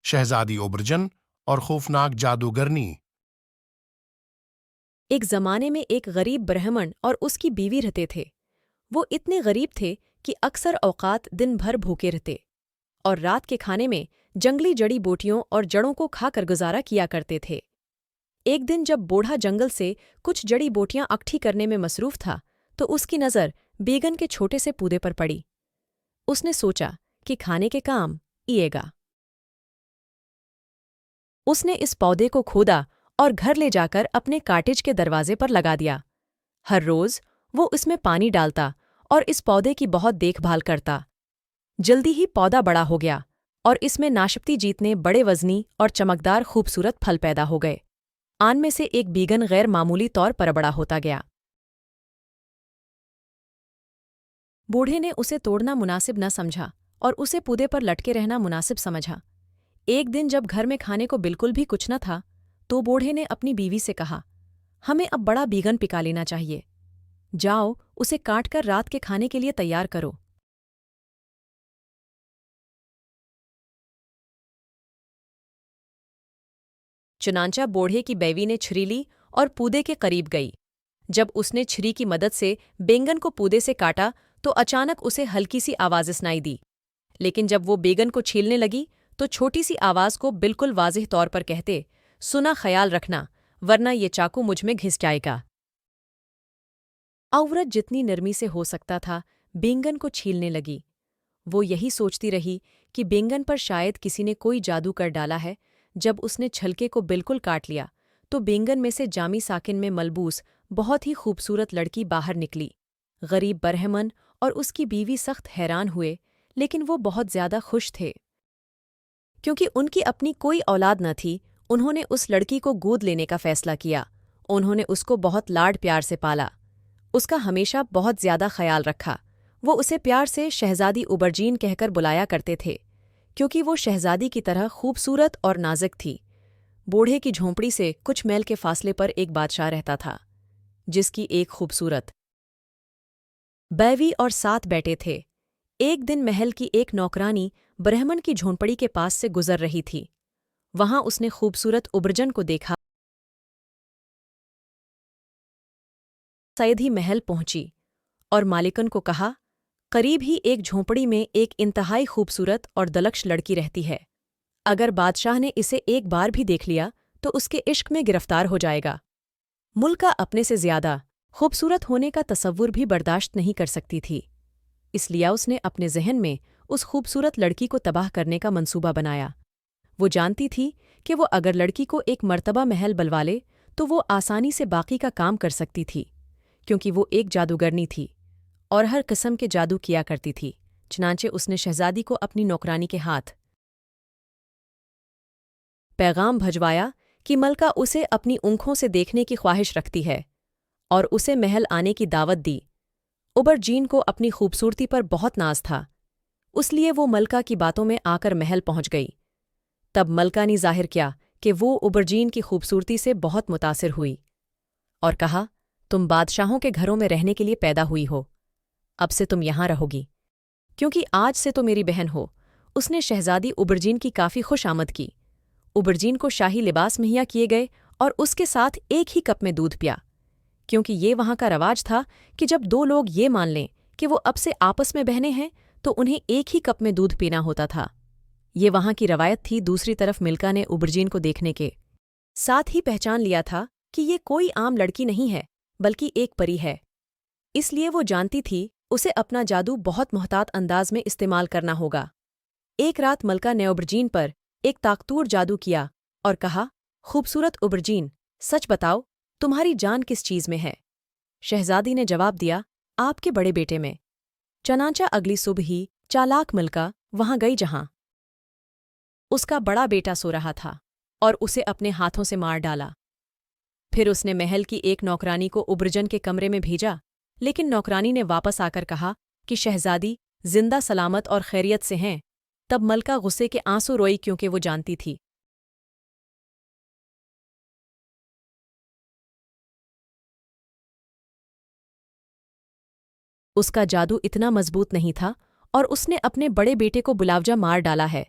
شہزادی ابرجن اور خوفناک جادوگرنی۔ ایک زمانے میں ایک غریب برہمن اور اس کی بیوی رہتے تھے۔ وہ اتنے غریب تھے کہ اکثر اوقات دن بھر بھوکے رہتے اور رات کے کھانے میں جنگلی جڑی بوٹیوں اور جڑوں کو کھا کر گزارا کیا کرتے تھے۔ ایک دن جب بوڑھا جنگل سے کچھ جڑی بوٹیاں اکٹھی کرنے میں مصروف تھا تو اس کی نظر بیگن کے چھوٹے سے پودے پر پڑی۔ اس نے سوچا کہ کھانے کے کام آئے گا۔ اس نے اس پودے کو کھودا اور گھر لے جا کر اپنے کاٹیج کے دروازے پر لگا دیا۔ ہر روز وہ اس میں پانی ڈالتا اور اس پودے کی بہت دیکھ بھال کرتا۔ جلدی ہی پودا بڑا ہو گیا اور اس میں ناشپتی جیتنے بڑے وزنی اور چمکدار خوبصورت پھل پیدا ہو گئے۔ آن میں سے ایک بیگن غیر معمولی طور پر بڑا ہوتا گیا۔ بوڑھے نے اسے توڑنا مناسب نہ سمجھا اور اسے پودے پر لٹکے رہنا مناسب سمجھا۔ ایک دن جب گھر میں کھانے کو بالکل بھی کچھ نہ تھا تو بوڑھے نے اپنی بیوی سے کہا، ہمیں اب بڑا بیگن پکا لینا چاہیے۔ جاؤ اسے کاٹ کر رات کے کھانے کے لیے تیار کرو۔ چنانچہ بوڑھے کی بیوی نے چھری لی اور پودے کے قریب گئی۔ جب اس نے چھری کی مدد سے بیگن کو پودے سے کاٹا تو اچانک اسے ہلکی سی آواز سنائی دی، لیکن جب وہ بیگن کو چھیلنے لگی تو چھوٹی سی آواز کو بالکل واضح طور پر کہتے، سنا خیال رکھنا ورنہ یہ چاقو مجھ میں گھس جائے گا۔ عورت جتنی نرمی سے ہو سکتا تھا بیگن کو چھیلنے لگی۔ وہ یہی سوچتی رہی کہ بیگن پر شاید کسی نے کوئی جادو کر ڈالا ہے۔ جب اس نے چھلکے کو بالکل کاٹ لیا تو بیگن میں سے جامی ساکن میں ملبوس بہت ہی خوبصورت لڑکی باہر نکلی۔ غریب برہمن اور اس کی بیوی سخت حیران ہوئے، لیکن وہ بہت زیادہ خوش تھے کیونکہ ان کی اپنی کوئی اولاد نہ تھی۔ انہوں نے اس لڑکی کو گود لینے کا فیصلہ کیا۔ انہوں نے اس کو بہت لاڈ پیار سے پالا، اس کا ہمیشہ بہت زیادہ خیال رکھا۔ وہ اسے پیار سے شہزادی ابرجین کہہ کر بلایا کرتے تھے کیونکہ وہ شہزادی کی طرح خوبصورت اور نازک تھی۔ بوڑھے کی جھونپڑی سے کچھ میل کے فاصلے پر ایک بادشاہ رہتا تھا جس کی ایک خوبصورت بیوی اور 7 بیٹے تھے۔ ایک دن محل کی ایک نوکرانی برہمن کی جھونپڑی کے پاس سے گزر رہی تھی۔ وہاں اس نے خوبصورت ابرجن کو دیکھا۔ سیدھی محل پہنچی اور مالکن کو کہا، قریب ہی ایک جھونپڑی میں ایک انتہائی خوبصورت اور دلکش لڑکی رہتی ہے۔ اگر بادشاہ نے اسے ایک بار بھی دیکھ لیا تو اس کے عشق میں گرفتار ہو جائے گا۔ ملکہ اپنے سے زیادہ خوبصورت ہونے کا تصور بھی برداشت نہیں کر سکتی تھی، اس لیے اس نے اپنے ذہن میں اس خوبصورت لڑکی کو تباہ کرنے کا منصوبہ بنایا۔ وہ جانتی تھی کہ وہ اگر لڑکی کو ایک مرتبہ محل بلوا لے تو وہ آسانی سے باقی کا کام کر سکتی تھی، کیونکہ وہ ایک جادوگرنی تھی اور ہر قسم کے جادو کیا کرتی تھی۔ چنانچہ اس نے شہزادی کو اپنی نوکرانی کے ہاتھ پیغام بھجوایا کہ ملکہ اسے اپنی آنکھوں سے دیکھنے کی خواہش رکھتی ہے اور اسے محل آنے کی دعوت دی۔ ابرجین کو اپنی خوبصورتی پر بہت ناز تھا، اس لیے وہ ملکہ کی باتوں میں آ کر محل پہنچ گئی۔ تب ملکہ نے ظاہر کیا کہ وہ ابرجین کی خوبصورتی سے بہت متاثر ہوئی اور کہا، تم بادشاہوں کے گھروں میں رہنے کے لیے پیدا ہوئی ہو، اب سے تم یہاں رہو گی کیونکہ آج سے تو میری بہن ہو۔ اس نے شہزادی ابرجین کی کافی خوش آمد کی۔ ابرجین کو شاہی لباس مہیا کیے گئے اور اس کے ساتھ ایک ہی کپ میں دودھ پیا، کیونکہ یہ وہاں کا رواج تھا کہ جب 2 لوگ یہ مان لیں کہ وہ اب سے آپس میں بہنیں ہیں تو انہیں ایک ہی کپ میں دودھ پینا ہوتا تھا۔ یہ وہاں کی روایت تھی۔ دوسری طرف ملکہ نے ابرجین کو دیکھنے کے ساتھ ہی پہچان لیا تھا کہ یہ کوئی عام لڑکی نہیں ہے بلکہ ایک پری ہے، اس لیے وہ جانتی تھی اسے اپنا جادو بہت محتاط انداز میں استعمال کرنا ہوگا۔ ایک رات ملکہ نے ابرجین پر ایک طاقتور جادو کیا اور کہا، خوبصورت ابرجین، سچ بتاؤ تمہاری جان کس چیز میں ہے؟ شہزادی نے جواب دیا، آپ کے بڑے بیٹے میں۔ چنانچہ اگلی صبح ہی چالاک ملکہ وہاں گئی جہاں اس کا بڑا بیٹا سو رہا تھا اور اسے اپنے ہاتھوں سے مار ڈالا۔ پھر اس نے محل کی ایک نوکرانی کو ابرجن کے کمرے میں بھیجا، لیکن نوکرانی نے واپس آ کر کہا کہ شہزادی زندہ سلامت اور خیریت سے ہیں۔ تب ملکہ غصے کے آنسو روئی کیونکہ وہ جانتی تھی اس کا جادو اتنا مضبوط نہیں تھا اور اس نے اپنے بڑے بیٹے کو بلاوجہ مار ڈالا ہے۔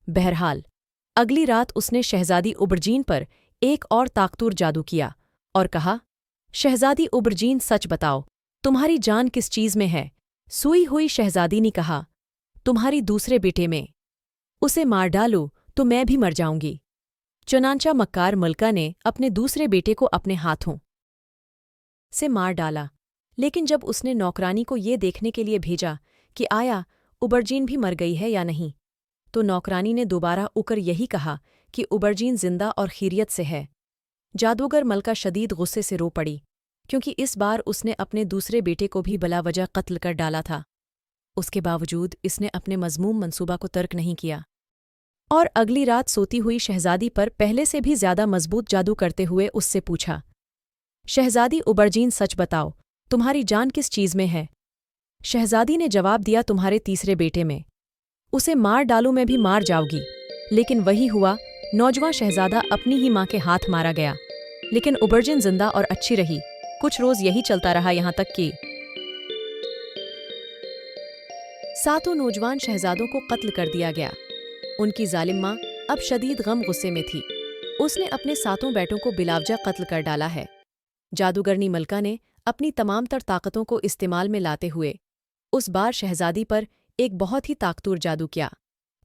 بہرحال अगली रात उसने शहजादी उबरजीन पर एक और ताकतूर जादू किया और कहा, शहजादी उबरजीन सच बताओ, तुम्हारी जान किस चीज में है? सूई हुई शहजादी ने कहा, तुम्हारी दूसरे बेटे में। उसे मार डालो तो मैं भी मर जाऊंगी। चुनांचा मक्कार मलका ने अपने दूसरे बेटे को अपने हाथों से मार डाला, लेकिन जब उसने नौकरानी को ये देखने के लिए भेजा कि आया उबरजीन भी मर गई है या नहीं, तो नौकरानी ने दोबारा उकर यही कहा कि उबरजीन जिंदा और खैरियत से है। जादूगर मलका शदीद गुस्से से रो पड़ी, क्योंकि इस बार उसने अपने दूसरे बेटे को भी बला वजह कत्ल कर डाला था। उसके बावजूद इसने अपने मज़मूम मंसूबा को तर्क नहीं किया और अगली रात सोती हुई शहजादी पर पहले से भी ज्यादा मजबूत जादू करते हुए उससे पूछा, शहजादी उबरजीन सच बताओ, तुम्हारी जान किस चीज में है? शहजादी ने जवाब दिया, तुम्हारे तीसरे बेटे में। उसे मार डालूं मैं भी मार जाओगी। लेकिन वही हुआ, नौजवान शहजादा अपनी ही माँ के हाथ मारा गया, लेकिन उबरजीन जिंदा और अच्छी रही। कुछ रोज यही चलता रहा, यहाँ तक कि सातों नौजवान शहजादों को कत्ल कर दिया गया। उनकी जालिम माँ अब शदीद गम गुस्से में थी। उसने अपने सातों बेटों को बिलावजा कत्ल कर डाला है। जादूगरनी मलका ने अपनी तमाम तर ताकतों को इस्तेमाल में लाते हुए उस बार शहजादी पर एक बहुत ही ताकतूर जादू किया।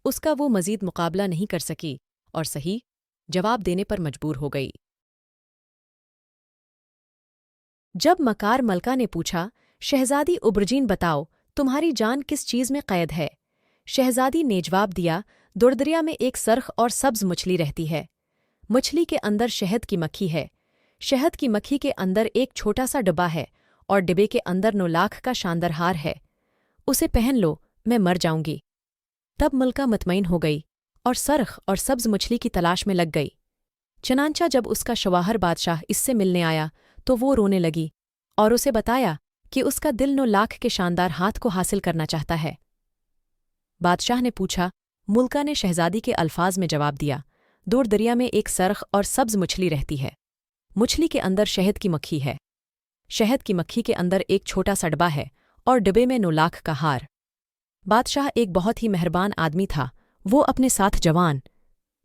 उसका वो मजीद मुकाबला नहीं कर सकी और सही जवाब देने पर मजबूर हो गई। जब मकार मलका ने पूछा, शहजादी उबरजीन बताओ, तुम्हारी जान किस चीज में कैद है? शहजादी ने जवाब दिया, दुर्दरिया में एक सरख और सब्ज मछली रहती है। मछली के अंदर शहद की मक्खी है। शहद की मक्खी के अंदर एक छोटा सा डिब्बा है और डिब्बे के अंदर 9 लाख का शानदार हार है। उसे पहन लो, मैं मर जाऊंगी। तब मलका मुतमईन हो गई और सरख और सब्ज मछली की तलाश में लग गई। चनांचा जब उसका शवाहर बादशाह इससे मिलने आया तो वो रोने लगी और उसे बताया कि उसका दिल 9 लाख के शानदार हाथ को हासिल करना चाहता है। बादशाह ने पूछा, मुल्का ने शहजादी के अल्फाज में जवाब दिया, दूर दरिया में एक सरख और सब्ज मछली रहती है। मछली के अंदर शहद की मक्खी है। शहद की मक्खी के अंदर एक छोटा सा डिब्बा है और डिब्बे में 9 लाख का हार। बादशाह एक बहुत ही मेहरबान आदमी था। वो अपने साथ जवान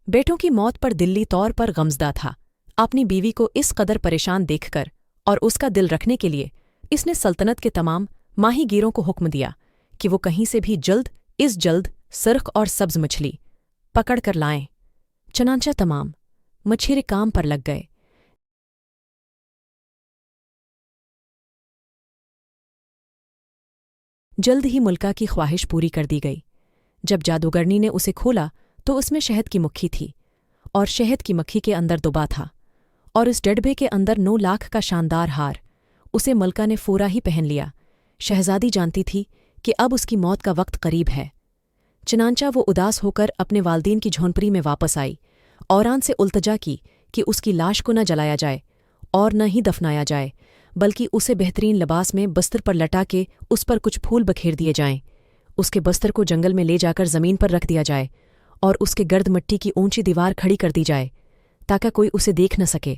बेटों की मौत पर दिली तौर पर गमज़दा था। अपनी बीवी को इस कदर परेशान देखकर और उसका दिल रखने के लिए इसने सल्तनत के तमाम माहीगीरों को हुक्म दिया कि वो कहीं से भी जल्द सरख और सब्ज मछली पकड़ कर लाएं। चनांचा तमाम मछेरे काम पर लग गए। जल्द ही मुल्का की ख्वाहिश पूरी कर दी गई। जब जादूगरनी ने उसे खोला तो उसमें शहद की मक्खी थी और शहद की मक्खी के अंदर दुबा था और इस डब्बे के अंदर 9 लाख का शानदार हार। उसे मलका ने फौरा ही पहन लिया। शहजादी जानती थी कि अब उसकी मौत का वक्त करीब है। चनांचा वो उदास होकर अपने वालदीन की झोंपड़ी में वापस आई और आन से उल्तजा की कि उसकी लाश को न जलाया जाए और न ही दफनाया जाए, बल्कि उसे बेहतरीन लिबास में बस्तर पर लटा के उस पर कुछ फूल बखेर दिए जाएं। उसके बस्तर को जंगल में ले जाकर ज़मीन पर रख दिया जाए और उसके गर्द मिट्टी की ऊंची दीवार खड़ी कर दी जाए ताकि कोई उसे देख न सके।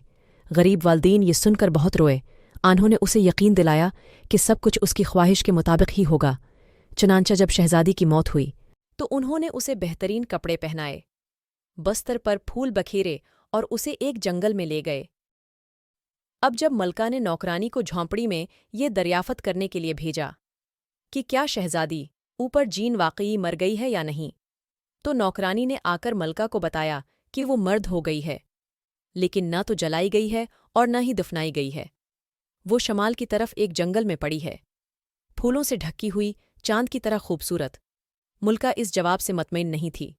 गरीब वालदीन ये सुनकर बहुत रोए। उन्होंने उसे यकीन दिलाया कि सब कुछ उसकी ख्वाहिश के मुताबिक ही होगा। चनांचा जब शहजादी की मौत हुई तो उन्होंने उसे बेहतरीन कपड़े पहनाए, बस्तर पर फूल बखेरे और उसे एक जंगल में ले गए। अब जब मलका ने नौकरानी को झोंपड़ी में ये दरियाफत करने के लिए भेजा कि क्या शहजादी ऊपर जीन वाकई मर गई है या नहीं, तो नौकरानी ने आकर मलका को बताया कि वो मर्द हो गई है, लेकिन न तो जलाई गई है और न ही दफनाई गई है। वो शमाल की तरफ एक जंगल में पड़ी है, फूलों से ढकी हुई, चांद की तरह खूबसूरत। मुल्का इस जवाब से मुतमईन नहीं थी,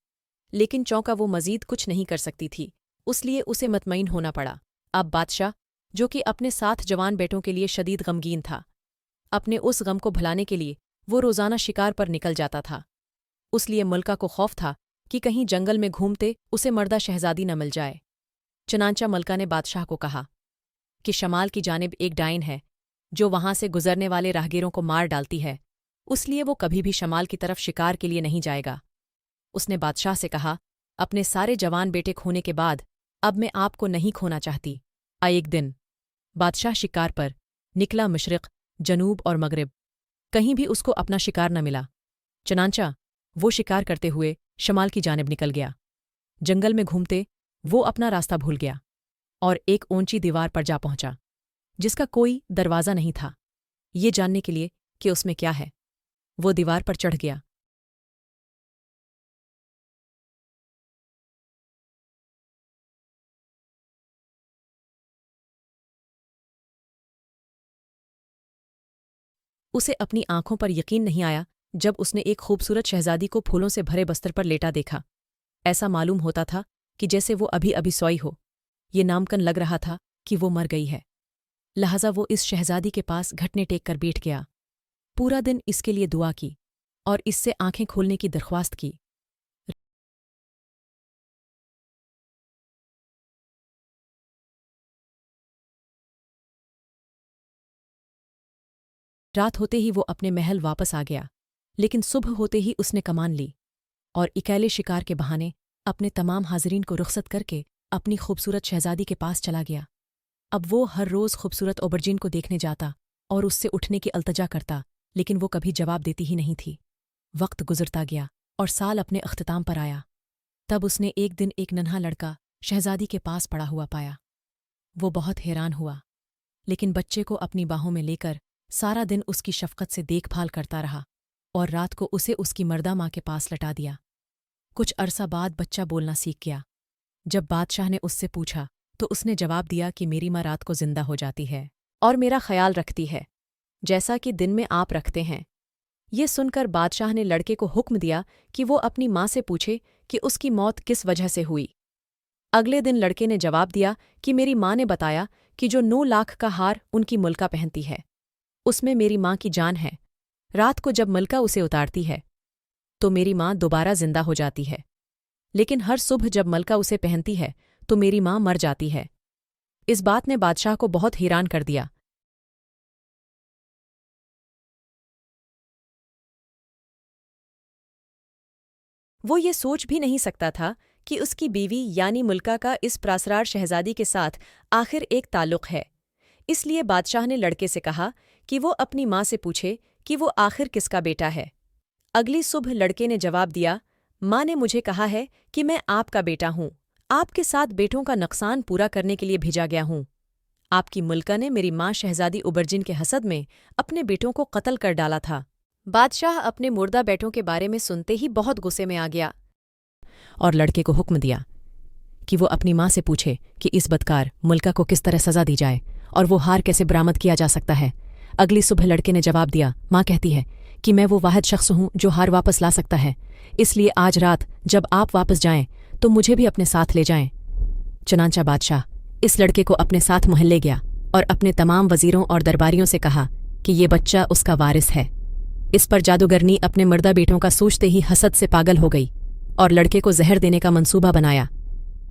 लेकिन चौंका वो मजीद कुछ नहीं कर सकती थी, उसलिए उसे मुतमईन होना पड़ा। अब बादशाह, जो कि अपने 7 जवान बेटों के लिए शदीद गमगीन था, अपने उस गम को भुलाने के लिए वो रोज़ाना शिकार पर निकल जाता था। उसलिए मुल्का को खौफ था कि कहीं जंगल में घूमते उसे मर्दा शहजादी न मिल जाए। चनांचा मलका ने बादशाह को कहा कि शमाल की जानिब एक डाइन है जो वहां से गुजरने वाले राहगीरों को मार डालती है, उसलिए वो कभी भी शमाल की तरफ शिकार के लिए नहीं जाएगा। उसने बादशाह से कहा, अपने सारे जवान बेटे खोने के बाद अब मैं आपको नहीं खोना चाहती। एक दिन बादशाह शिकार पर निकला। मशरिक, जनूब और मगरिब, कहीं भी उसको अपना शिकार न मिला। चनांचा वो शिकार करते हुए शमाल की जानिब निकल गया। जंगल में घूमते वो अपना रास्ता भूल गया और एक ऊंची दीवार पर जा पहुंचा, जिसका कोई दरवाज़ा नहीं था। ये जानने के लिए कि उसमें क्या है, वो दीवार पर चढ़ गया। उसे अपनी आंखों पर यकीन नहीं आया जब उसने एक खूबसूरत शहजादी को फूलों से भरे बस्तर पर लेटा देखा। ऐसा मालूम होता था कि जैसे वो अभी अभी सोई हो। ये नामकन लग रहा था कि वो मर गई है। लिहाजा वो इस शहजादी के पास घुटने टेक कर बैठ गया। पूरा दिन इसके लिए दुआ की और इससे आंखें खोलने की दरख्वास्त की। रात होते ही वो अपने महल वापस आ गया, लेकिन सुबह होते ही उसने कमान ली और अकेले शिकार के बहाने अपने तमाम हाज़रीन को रुखसत करके अपनी खूबसूरत शहजादी के पास चला गया। अब वो हर रोज़ खूबसूरत ऑबरजीन को देखने जाता और उससे उठने की अल्तजा करता, लेकिन वो कभी जवाब देती ही नहीं थी। वक्त गुजरता गया और साल अपने अख्तिताम पर आया। तब उसने एक दिन एक नन्हा लड़का शहजादी के पास पड़ा हुआ पाया। वो बहुत हैरान हुआ, लेकिन बच्चे को अपनी बाहों में लेकर सारा दिन उसकी शफ़क़त से देखभाल करता रहा और रात को उसे उसकी मर्दा माँ के पास लटा दिया। कुछ अरसा बाद बच्चा बोलना सीख गया। जब बादशाह ने उससे पूछा तो उसने जवाब दिया कि मेरी माँ रात को जिंदा हो जाती है और मेरा ख्याल रखती है, जैसा कि दिन में आप रखते हैं। ये सुनकर बादशाह ने लड़के को हुक्म दिया कि वो अपनी माँ से पूछे कि उसकी मौत किस वजह से हुई। अगले दिन लड़के ने जवाब दिया कि मेरी माँ ने बताया कि जो 9 लाख का हार उनकी मुल्का पहनती है, उसमें मेरी माँ की जान है। रात को जब मलका उसे उतारती है तो मेरी माँ दोबारा जिंदा हो जाती है, लेकिन हर सुबह जब मलका उसे पहनती है तो मेरी माँ मर जाती है। इस बात ने बादशाह को बहुत हैरान कर दिया। वो ये सोच भी नहीं सकता था कि उसकी बीवी यानी मुल्का का इस प्रासरार शहजादी के साथ आखिर एक ताल्लुक़ है। इसलिए बादशाह ने लड़के से कहा कि वो अपनी माँ से पूछे कि वो आखिर किसका बेटा है। अगली सुबह लड़के ने जवाब दिया, माँ ने मुझे कहा है कि मैं आपका बेटा हूँ। आपके 7 बेटों का नुकसान पूरा करने के लिए भेजा गया हूँ। आपकी मुल्का ने मेरी माँ शहजादी उबरजिन के हसद में अपने बेटों को कत्ल कर डाला था। बादशाह अपने मुर्दा बेटों के बारे में सुनते ही बहुत गुस्से में आ गया और लड़के को हुक्म दिया कि वो अपनी माँ से पूछे कि इस बदकार मुल्का को किस तरह सज़ा दी जाए और वो हार कैसे बरामद किया जा सकता है। अगली सुबह लड़के ने जवाब दिया, माँ कहती है कि मैं वो वाहिद शख्स हूँ जो हार वापस ला सकता है, इसलिए आज रात जब आप वापस जाएं तो मुझे भी अपने साथ ले जाएं। चुनांचा बादशाह इस लड़के को अपने साथ महल ले गया और अपने तमाम वज़ीरों और दरबारियों से कहा कि ये बच्चा उसका वारिस है। इस पर जादूगरनी अपने मर्दा बेटों का सोचते ही हसद से पागल हो गई और लड़के को जहर देने का मंसूबा बनाया।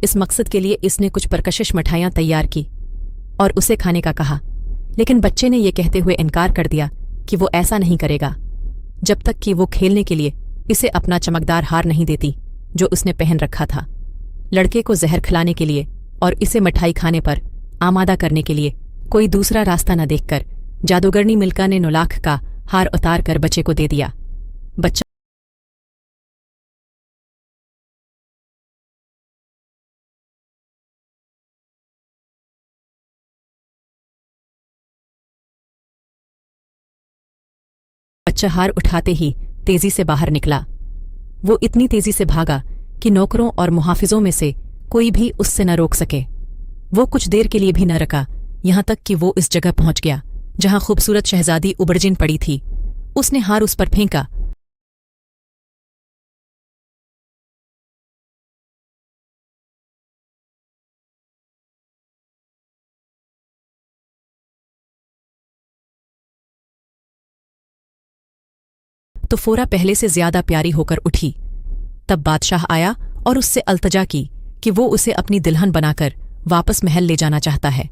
इस मकसद के लिए इसने कुछ परकशिश मिठाइयाँ तैयार की और उसे खाने का कहा, लेकिन बच्चे ने यह कहते हुए इनकार कर दिया कि वो ऐसा नहीं करेगा जब तक कि वो खेलने के लिए इसे अपना चमकदार हार नहीं देती जो उसने पहन रखा था। लड़के को जहर खिलाने के लिए और इसे मिठाई खाने पर आमादा करने के लिए कोई दूसरा रास्ता न देखकर जादूगरनी मिल्का ने 9 लाख का हार उतार कर बच्चे को दे दिया। बच्चा हार उठाते ही तेजी से बाहर निकला। वो इतनी तेजी से भागा कि नौकरों और मुहाफिजों में से कोई भी उससे न रोक सके। वो कुछ देर के लिए भी न रुका, यहाँ तक कि वो इस जगह पहुंच गया जहां खूबसूरत शहजादी उबरजिन पड़ी थी। उसने हार उस पर फेंका तो फोरा पहले से ज्यादा प्यारी होकर उठी। तब बादशाह आया और उससे अल्तजा की कि वो उसे अपनी दुल्हन बनाकर वापस महल ले जाना चाहता है,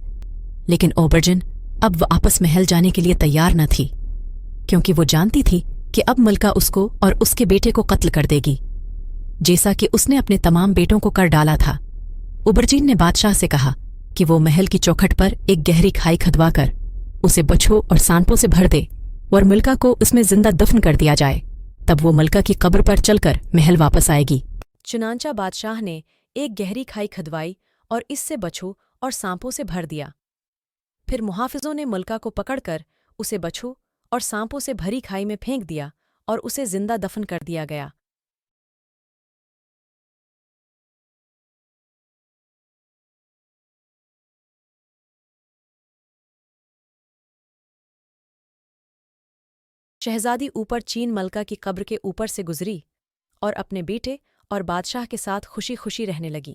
लेकिन ओबरजिन अब वापस महल जाने के लिए तैयार न थी, क्योंकि वो जानती थी कि अब मलका उसको और उसके बेटे को कत्ल कर देगी, जैसा कि उसने अपने तमाम बेटों को कर डाला था। उबरजिन ने बादशाह से कहा कि वो महल की चौखट पर एक गहरी खाई खदवाकर उसे बछड़ों और सांपों से भर दे और मलका को उसमें जिंदा दफन कर दिया जाए। तब वो मलका की कब्र पर चलकर महल वापस आएगी। चुनांचा बादशाह ने ایک گہری کھائی کھدوائی اور اس سے بچھو اور سانپوں سے بھر دیا۔ پھر محافظوں نے ملکہ کو پکڑ کر اسے بچھو اور سانپوں سے بھری کھائی میں پھینک دیا اور اسے زندہ دفن کر دیا گیا۔ شہزادی اوپر چین ملکہ کی قبر کے اوپر سے گزری اور اپنے بیٹے اور بادشاہ کے ساتھ خوشی خوشی رہنے لگی۔